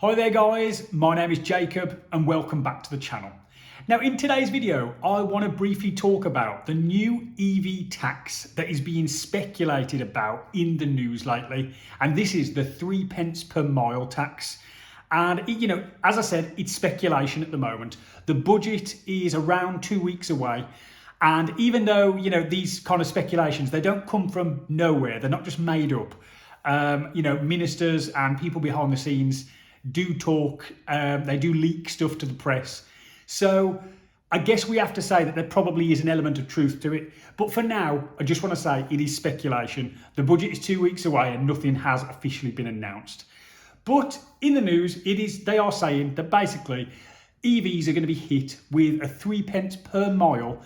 Hi there guys, my name is Jacob and welcome back to the channel. Now in today's video, I want to briefly talk about the new EV tax that is being speculated about in the news lately. And this is the 3 pence per mile tax. And as I said, it's speculation at the moment. The budget is around 2 weeks away. And even though, these kind of speculations, they don't come from nowhere. They're not just made up. Ministers and people behind the scenes do talk, they do leak stuff to the press. So I guess we have to say that there probably is an element of truth to it. But for now, I just want to say it is speculation. The budget is 2 weeks away and nothing has officially been announced. But in the news, they are saying that basically EVs are going to be hit with a 3 pence per mile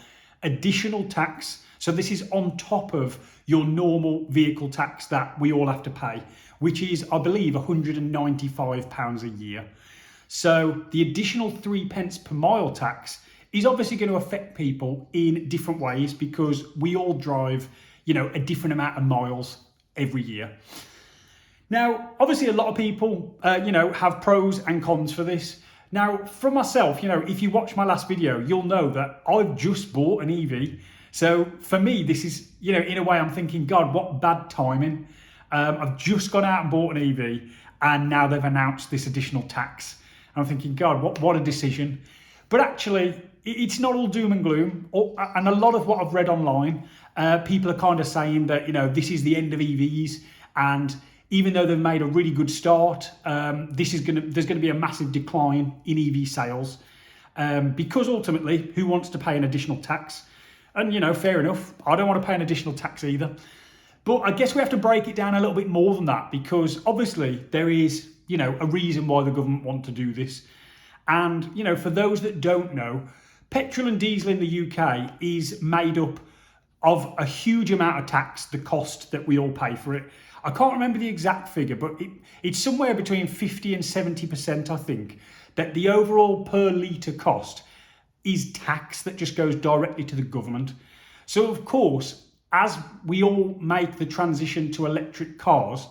additional tax. So this is on top of your normal vehicle tax that we all have to pay, which is, I believe, £195 a year. So the additional 3 pence per mile tax is obviously going to affect people in different ways because we all drive, a different amount of miles every year. Now, obviously, a lot of people, have pros and cons for this. Now, for myself, if you watch my last video, you'll know that I've just bought an EV. So for me, this is, in a way, I'm thinking, God, what bad timing. I've just gone out and bought an EV and now they've announced this additional tax. And I'm thinking, God, what a decision. But actually, it's not all doom and gloom. And a lot of what I've read online, people are kind of saying that, this is the end of EVs. And even though they've made a really good start, there's going to be a massive decline in EV sales. Because ultimately, who wants to pay an additional tax? And, fair enough. I don't want to pay an additional tax either. But I guess we have to break it down a little bit more than that because obviously there is, a reason why the government want to do this. And, for those that don't know, petrol and diesel in the UK is made up of a huge amount of tax, the cost that we all pay for it. I can't remember the exact figure, but it's somewhere between 50 and 70%, I think, that the overall per litre cost is tax that just goes directly to the government. So, of course, as we all make the transition to electric cars,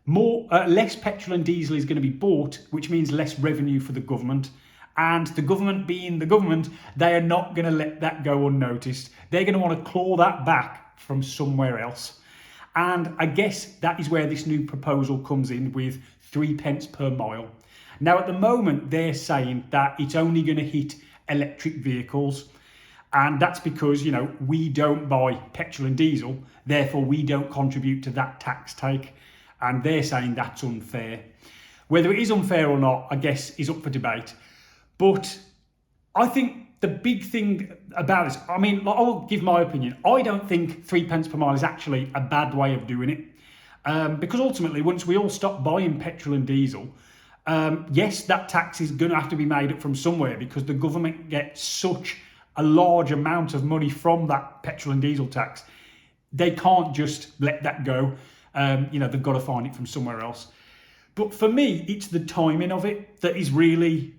less petrol and diesel is going to be bought, which means less revenue for the government. And the government being the government, they are not going to let that go unnoticed. They're going to want to claw that back from somewhere else. And I guess that is where this new proposal comes in with 3 pence per mile. Now, at the moment, they're saying that it's only going to hit electric vehicles. And that's because, we don't buy petrol and diesel. Therefore, we don't contribute to that tax take. And they're saying that's unfair. Whether it is unfair or not, I guess, is up for debate. But I think the big thing about this, I'll give my opinion. I don't think 3 pence per mile is actually a bad way of doing it. Because ultimately, once we all stop buying petrol and diesel, yes, that tax is going to have to be made up from somewhere because the government gets such a large amount of money from that petrol and diesel tax. They can't just let that go. They've got to find it from somewhere else. But for me, it's the timing of it that is really,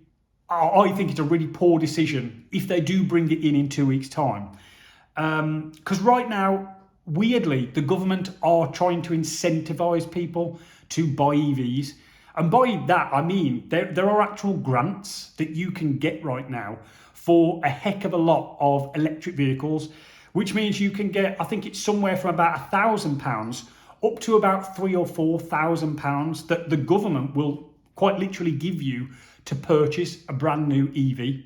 I think it's a really poor decision if they do bring it in 2 weeks' time. Because right now, weirdly, the government are trying to incentivise people to buy EVs. And by that, I mean, there are actual grants that you can get right now for a heck of a lot of electric vehicles, which means you can get, I think it's somewhere from about £1,000 up to about £3,000 or £4,000 that the government will quite literally give you to purchase a brand new EV.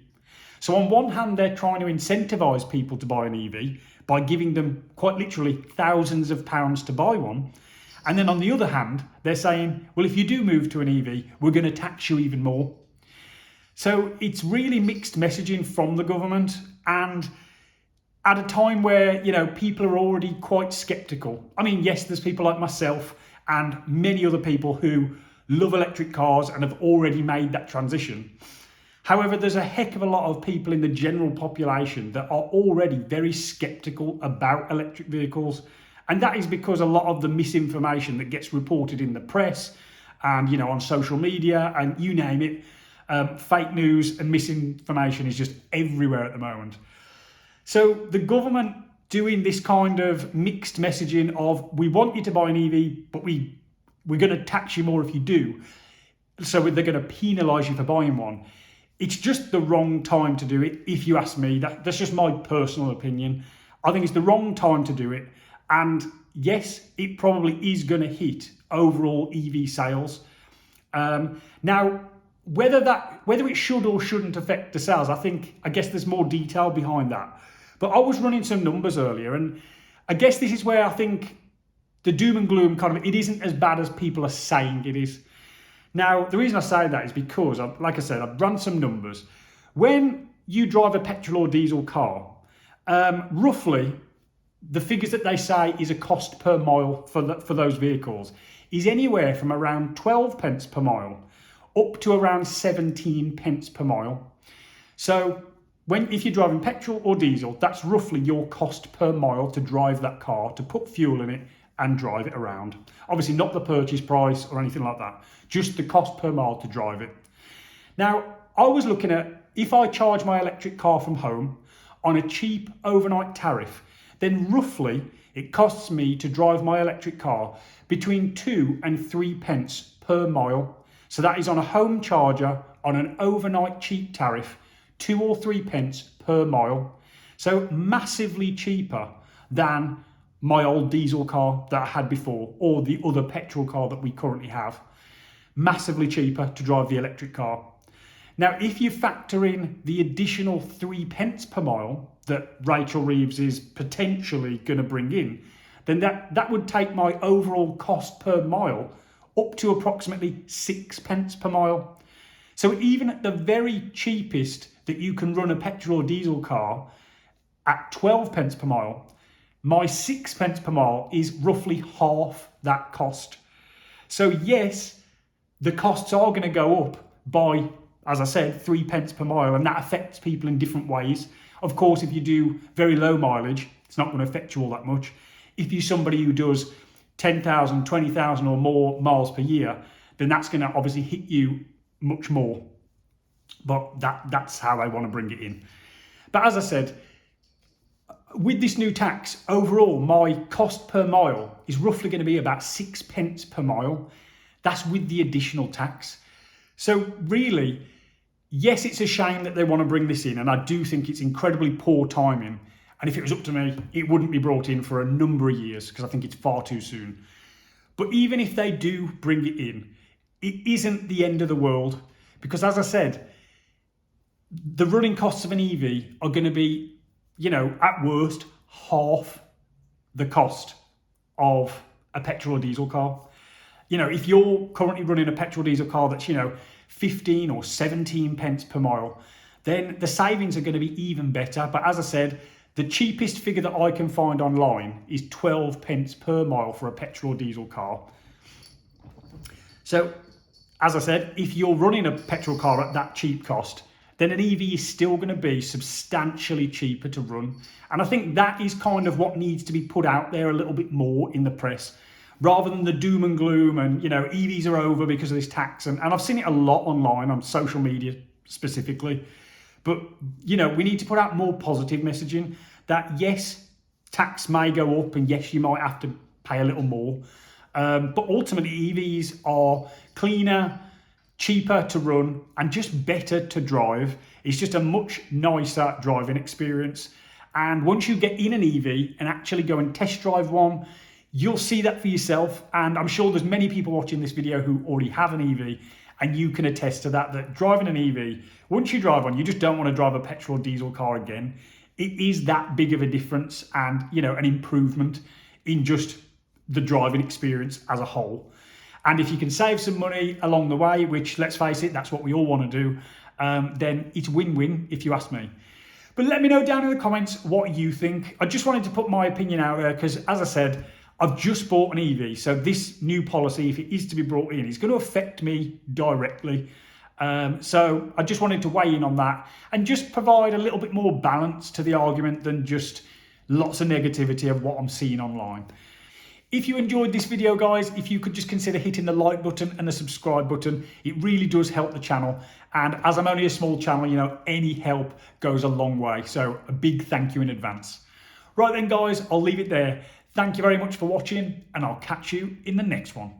So on one hand, they're trying to incentivise people to buy an EV by giving them quite literally thousands of pounds to buy one. And then on the other hand, they're saying, well, if you do move to an EV, we're going to tax you even more. So it's really mixed messaging from the government. And at a time where, people are already quite sceptical. Yes, there's people like myself and many other people who love electric cars and have already made that transition. However, there's a heck of a lot of people in the general population that are already very sceptical about electric vehicles. And that is because a lot of the misinformation that gets reported in the press and, on social media and you name it, fake news and misinformation is just everywhere at the moment. So the government doing this kind of mixed messaging of we want you to buy an EV, but we're going to tax you more if you do, so they're going to penalise you for buying one. It's just the wrong time to do it, if you ask me. That's just my personal opinion. I think it's the wrong time to do it. And yes, it probably is going to hit overall EV sales. Now, whether it should or shouldn't affect the sales, I guess there's more detail behind that. But I was running some numbers earlier, and I guess this is where I think the doom and gloom it isn't as bad as people are saying it is. Now, the reason I say that is because, like I said, I've run some numbers. When you drive a petrol or diesel car, roughly the figures that they say is a cost per mile for those vehicles is anywhere from around 12 pence per mile up to around 17 pence per mile. So if you're driving petrol or diesel, that's roughly your cost per mile to drive that car, to put fuel in it and drive it around. Obviously not the purchase price or anything like that, just the cost per mile to drive it. Now, I was looking at, if I charge my electric car from home on a cheap overnight tariff, then roughly it costs me to drive my electric car between 2 and 3 pence per mile. So that is on a home charger on an overnight cheap tariff, 2 or 3 pence per mile. So massively cheaper than my old diesel car that I had before, or the other petrol car that we currently have. Massively cheaper to drive the electric car. Now, if you factor in the additional 3 pence per mile that Rachel Reeves is potentially going to bring in, then that would take my overall cost per mile up to approximately 6 pence per mile. So even at the very cheapest that you can run a petrol or diesel car at 12 pence per mile, my 6 pence per mile is roughly half that cost. So yes, the costs are going to go up by, as I said, 3 pence per mile, and that affects people in different ways. Of course, if you do very low mileage, it's not going to affect you all that much. If you're somebody who does 10,000, 20,000 or more miles per year, then that's going to obviously hit you much more. But that's how I want to bring it in. But as I said, with this new tax, overall, my cost per mile is roughly going to be about 6 pence per mile. That's with the additional tax. So really, yes, it's a shame that they want to bring this in, and I do think it's incredibly poor timing. And if it was up to me, it wouldn't be brought in for a number of years because I think it's far too soon. But even if they do bring it in, it isn't the end of the world, because as I said, the running costs of an EV are going to be, at worst, half the cost of a petrol or diesel car. If you're currently running a petrol diesel car that's, 15 or 17 pence per mile, then the savings are going to be even better. But as I said, the cheapest figure that I can find online is 12 pence per mile for a petrol or diesel car. So, as I said, if you're running a petrol car at that cheap cost, then an EV is still going to be substantially cheaper to run. And I think that is kind of what needs to be put out there a little bit more in the press, rather than the doom and gloom and, EVs are over because of this tax. And I've seen it a lot online on social media specifically. But, we need to put out more positive messaging that, yes, tax may go up and yes, you might have to pay a little more. But ultimately, EVs are cleaner, cheaper to run and just better to drive. It's just a much nicer driving experience. And once you get in an EV and actually go and test drive one, you'll see that for yourself. And I'm sure there's many people watching this video who already have an EV, and you can attest to that driving an EV, once you drive one, you just don't want to drive a petrol or diesel car again. It is that big of a difference and, an improvement in just the driving experience as a whole. And if you can save some money along the way, which, let's face it, that's what we all want to do, then it's win-win if you ask me. But let me know down in the comments what you think. I just wanted to put my opinion out there because, as I said, I've just bought an EV. So this new policy, if it is to be brought in, is going to affect me directly. So I just wanted to weigh in on that and just provide a little bit more balance to the argument than just lots of negativity of what I'm seeing online. If you enjoyed this video, guys, if you could just consider hitting the like button and the subscribe button, it really does help the channel. And as I'm only a small channel, any help goes a long way. So a big thank you in advance. Right then, guys, I'll leave it there. Thank you very much for watching, and I'll catch you in the next one.